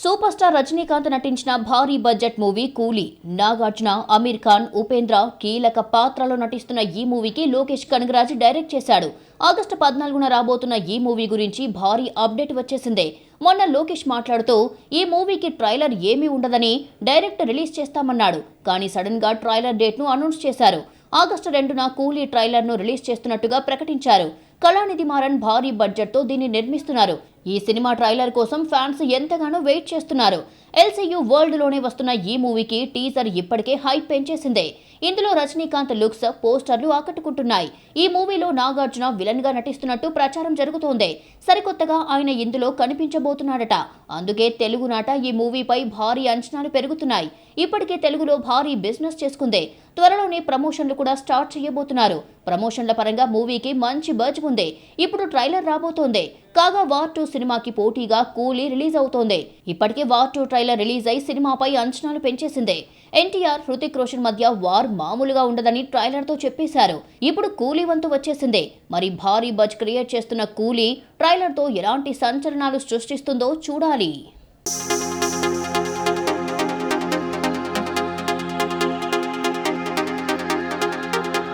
Super star Rajinikanth నటించిన భారీ budget movie కూలీ. నాగార్జున, అమీర్ ఖాన్, ఉపేంద్ర కీలక పాత్రలో నటిస్తున్న ఈ మూవీకి లోకేష్ కనగరాజ్ డైరెక్ట్ చేశాడు. ఆగస్టు 14న రాబోతున్న ఈ మూవీ గురించి భారీ అప్డేట్ వచ్చేసిందే. మొన్న లోకేష్ మాట్లాడుతూ ఈ మూవీకి ట్రైలర్ ఏమీ ఉండదని డైరెక్ట్ రిలీజ్ చేస్తామన్నాడు. కానీ సడన్ గా ట్రైలర్ డేట్ ను అనౌన్స్ చేశారు. ఆగస్టు 2న కూలీ ట్రైలర్ ను రిలీజ్ చేస్తున్నట్టుగా ప్రకటించారు. కళానిధి మారన్ భారీ బడ్జెట్ తో దీన్ని నిర్మిస్తున్నారు. ఈ సినిమా ట్రైలర్ కోసం ఫ్యాన్స్ ఎంతగానో వెయిట్ చేస్తున్నారు. ఎల్సీయూ వరల్డ్ లోనే వస్తున్న ఈ మూవీకి టీజర్ ఇప్పటికే హైప్ పెంచేసిందే. ఇందులో రజనీకాంత్ లుక్స్, పోస్టర్లు ఆకట్టుకుంటున్నాయి. ఈ మూవీలో నాగార్జున విలన్ గా నటిస్తున్నట్టు ప్రచారం జరుగుతోంది. సరికొత్తగా ఆయన ఇందులో కనిపించబోతున్నాడట. అందుకే తెలుగునాట ఈ మూవీపై భారీ అంచనాలు పెరుగుతున్నాయి. ఇప్పటికే తెలుగులో భారీ బిజినెస్ చేసుకుంది. త్వరలోనే ప్రమోషన్లు కూడా స్టార్ట్ చేయబోతున్నారు. ప్రమోషన్ల పరంగా మూవీకి మంచి బజ్ ఉంది. ఇప్పుడు ట్రైలర్ రాబోతోంది. కాగా వార్ 2 సినిమాకి పోటీగా కూలీ రిలీజ్ అవుతోంది. ఇప్పటికే వార్ 2 ట్రైలర్ రిలీజ్ అయి సినిమాపై అంచనాలు పెంచేసింది. ఎన్టీఆర్, హృతిక్ రోషన్ మధ్య వార్ మామూలుగా ఉండదని ట్రైలర్ తో చెప్పేశారు. ఇప్పుడు కూలీ వంతు వచ్చేసింది. మరి భారీ బజ్ క్రియేట్ చేస్తున్న కూలీ ట్రైలర్ తో ఎలాంటి సంచలనాలు సృష్టిస్తుందో చూడాలి.